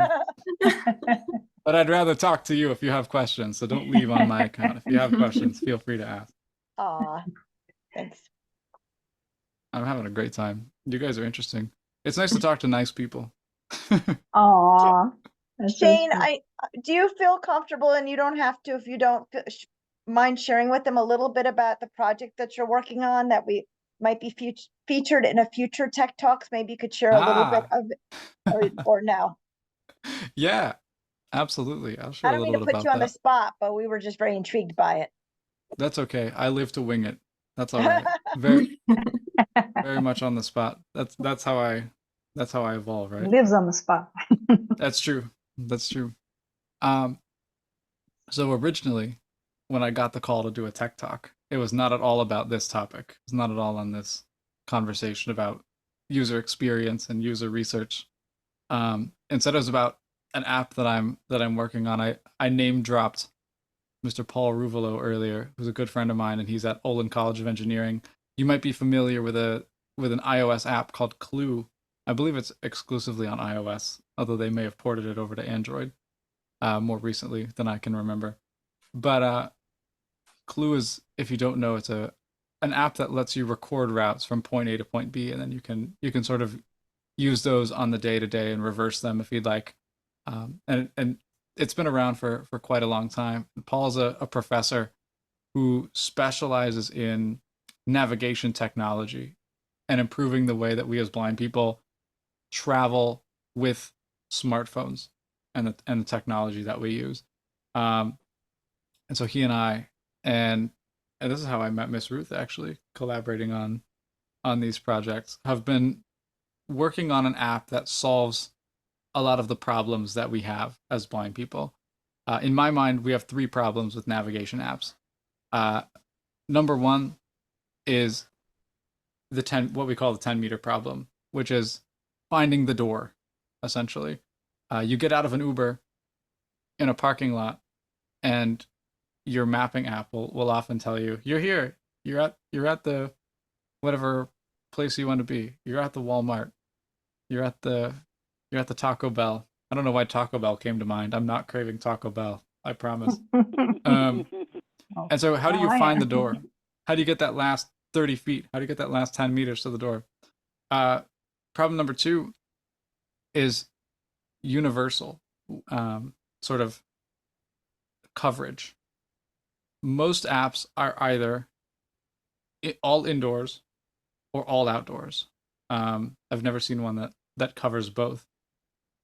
But I'd rather talk to you if you have questions. So don't leave on my account. If you have questions, feel free to ask. Aw, thanks. I'm having a great time. You guys are interesting. It's nice to talk to nice people. Aw. That's so Shane, sweet. do you feel comfortable, and you don't have to if you don't mind sharing with them a little bit about the project that you're working on that we might be featured in a future Tech Talks? Maybe you could share a little bit of it, or no. Yeah, absolutely. I'll share I a don't mean little to bit put about you on the that. spot, but we were just very intrigued by it. That's okay. I live to wing it. That's all right. Very much on the spot. That's how I evolve, right? Lives on the spot. That's true. That's true. So originally, when I got the call to do a tech talk, it was not at all about this topic. It was not at all on this conversation about user experience and user research. Instead, it was about an app that I'm working on. I name dropped Mr. Paul Ruvolo earlier, who's a good friend of mine, and he's at Olin College of Engineering. You might be familiar with an iOS app called Clue. I believe it's exclusively on iOS, although they may have ported it over to Android more recently than I can remember. But Clue is, if you don't know, it's an app that lets you record routes from point A to point B, and then you can sort of use those on the day to day and reverse them if you'd like. And it's been around for quite a long time. Paul's a professor who specializes in navigation technology and improving the way that we as blind people travel with smartphones and the technology that we use. And so he and I, and this is how I met Miss Ruth, actually, collaborating on these projects, have been working on an app that solves a lot of the problems that we have as blind people. In my mind, we have 3 problems with navigation apps. Number 1 is what we call the 10-meter problem, which is finding the door, essentially. You get out of an Uber in a parking lot, and your mapping app will often tell you, you're here, you're at the whatever place you want to be, you're at the Walmart, you're at the Taco Bell. I don't know why Taco Bell came to mind. I'm not craving Taco Bell, I promise. And so how do you find the door? How do you get that last 30 feet? How do you get that last 10 meters to the door? Problem number 2 is universal sort of coverage. Most apps are either all indoors or all outdoors. I've never seen one that covers both.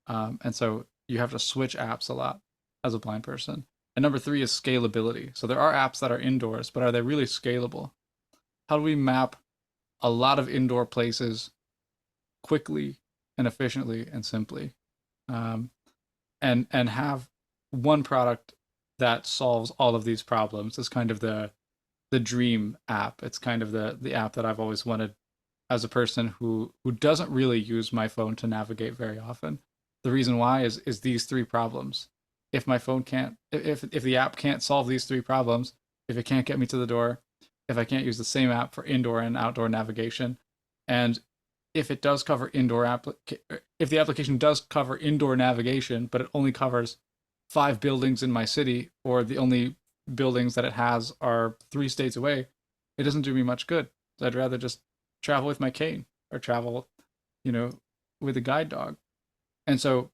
And so you have to switch apps a lot as a blind person. And number 3 is scalability. So there are apps that are indoors, but are they really scalable? How do we map a lot of indoor places quickly and efficiently and simply, and have one product that solves all of these problems? Is kind of the dream app. It's kind of the app that I've always wanted as a person who doesn't really use my phone to navigate very often. The reason why is these 3 problems. If my phone can't, if the app can't solve these 3 problems, if it can't get me to the door, if I can't use the same app for indoor and outdoor navigation, and if it does cover if the application does cover indoor navigation, but it only covers 5 buildings in my city, or the only buildings that it has are 3 states away, it doesn't do me much good. So I'd rather just travel with my cane or travel, with a guide dog. And so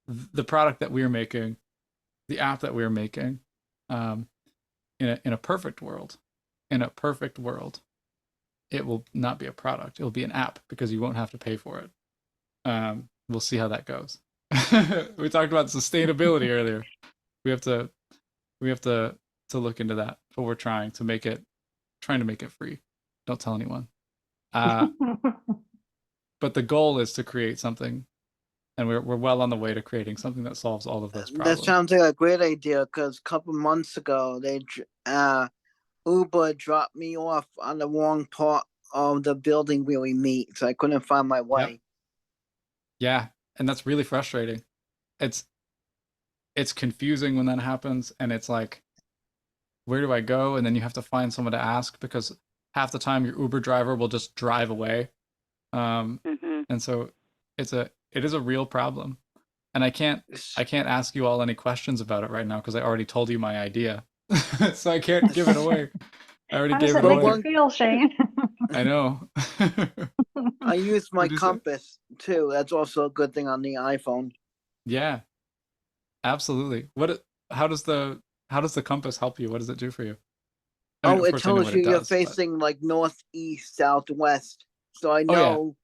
the product that we're making, the app that we're making, in a perfect world, it will not be a product. It'll be an app because you won't have to pay for it. We'll see how that goes. We talked about sustainability earlier. We have to look into that, but we're trying to make it free. Don't tell anyone. But the goal is to create something, and we're well on the way to creating something that solves all of those problems. That sounds like a great idea, because a couple months ago, Uber dropped me off on the wrong part of the building where we meet, so I couldn't find my way. Yep. Yeah, and that's really frustrating. It's confusing when that happens, and it's like, where do I go? And then you have to find someone to ask, because half the time your Uber driver will just drive away. And so it is a real problem. And I can't ask you all any questions about it right now because I already told you my idea. So I can't give it away. I already gave it away. How does it make you feel, Shane? I know. I use my What'd you say? compass too. That's also a good thing on the iPhone. Yeah, absolutely. How does the compass help you? What does it do for you? I mean, of It course I know tells what you it you're does, but- facing like northeast, southwest. So I Oh, yeah. know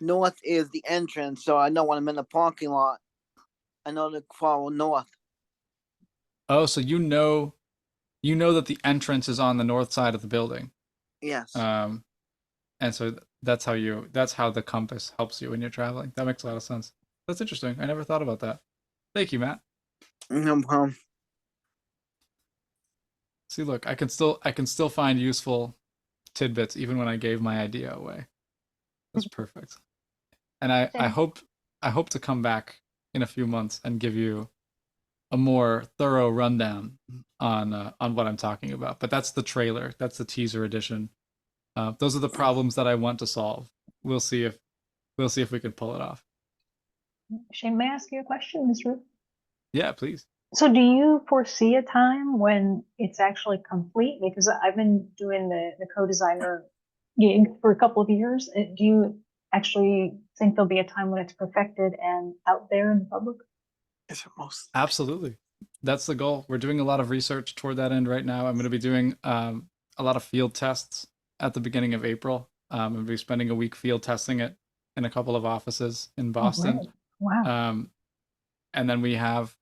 north is the entrance. So I know when I'm in the parking lot, I know to follow north. Oh, so you know that the entrance is on the north side of the building. Yes. And so that's how the compass helps you when you're traveling. That makes a lot of sense. That's interesting. I never thought about that. Thank you, Matt. No problem. See, look, I can still find useful tidbits even when I gave my idea away. That's perfect. And I Same. hope to come back in a few months and give you a more thorough rundown on what I'm talking about. But that's the trailer. That's the teaser edition. Those are the problems that I want to solve. We'll see if we can pull it off. Shane, may I ask you a question, Ms. Ruth? Yeah, please. So do you foresee a time when it's actually complete? Because I've been doing the co-designer gig for a couple of years. Do you actually think there'll be a time when it's perfected and out there in the public? Absolutely. That's the goal. We're doing a lot of research toward that end right now. I'm going to be doing a lot of field tests at the beginning of April. I'm going to be spending a week field testing it in a couple of offices in Boston. Oh, wow. And then we have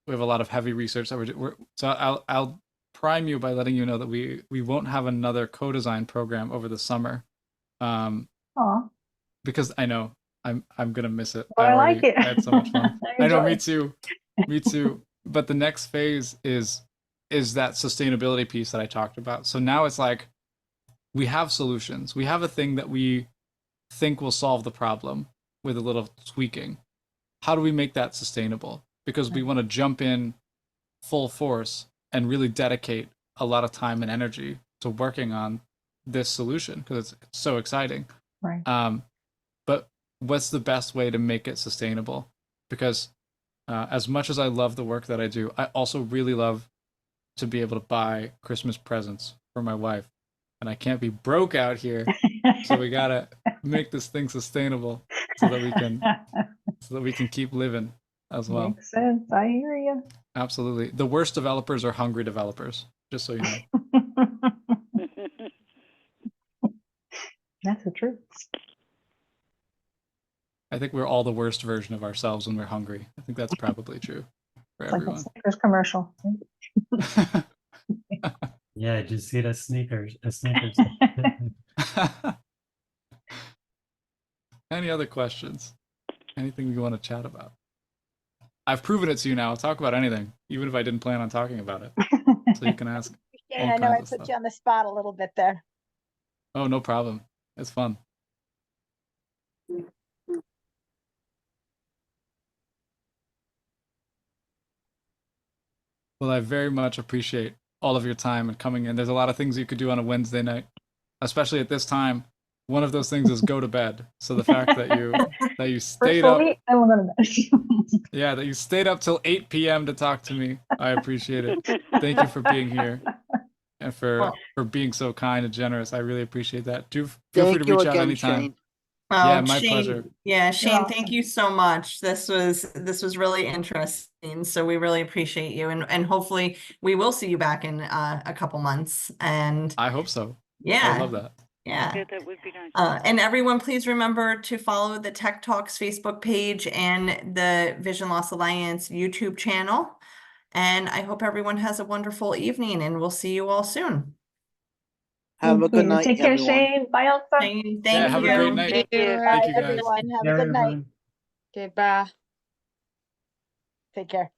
a lot of heavy research that we're doing. So I'll prime you by letting you know that we won't have another co-design program over the summer. Aw. Because I know I'm gonna miss it. Well, I like it. I had so much fun. I I know, enjoy me it. too. Me too. But the next phase is that sustainability piece that I talked about. So now it's like we have solutions. We have a thing that we think will solve the problem with a little tweaking. How do we make that sustainable? Because we want to jump in full force and really dedicate a lot of time and energy to working on this solution because it's so exciting. Right. But what's the best way to make it sustainable? Because as much as I love the work that I do, I also really love to be able to buy Christmas presents for my wife. And I can't be broke out here. So we gotta make this thing sustainable so that we can keep living as well. Makes sense. I hear you. Absolutely. The worst developers are hungry developers, just so you know. That's the truth. I think we're all the worst version of ourselves when we're hungry. I think that's probably true for It's like a everyone. Snickers commercial. Yeah, just get a Snickers. Any other questions? Anything you want to chat about? I've proven it to you now. I'll talk about anything, even if I didn't plan on talking about it. So you can ask. Shane, all I know I kinds of put stuff. you on the spot a little bit there. Oh, no problem. It's fun. Well, I very much appreciate all of your time and coming in. There's a lot of things you could do on a Wednesday night, especially at this time. One of those things is go to bed. So the fact that you stayed up, Personally, I will go to bed. yeah, that you stayed up till 8 p.m. to talk to me, I appreciate it. Thank you for being here and for being so kind and generous. I really appreciate that. Feel free Thank to you reach out again, anytime. Shane. Oh, Yeah, my Shane, pleasure. Yeah, Shane, thank awesome. you so much. This was really interesting. So we really appreciate you, and hopefully we will see you back in a couple months. And I hope so. yeah, I would love that. yeah. That would be nice. And everyone, please remember to follow the Tech Talks Facebook page and the Vision Loss Alliance YouTube channel. And I hope everyone has a wonderful evening, and we'll see you all soon. Have a Thank good you. night, Take care, everyone. Shane. Bye, Elsa. Shane, Yeah, thank have you. a great night. Thank you. Bye, Thank you, guys. everyone. Have a Yeah, good night. everyone. Okay, bye. Take care.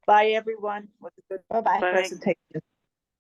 Bye, everyone. Bye-bye. Bye. Presentation.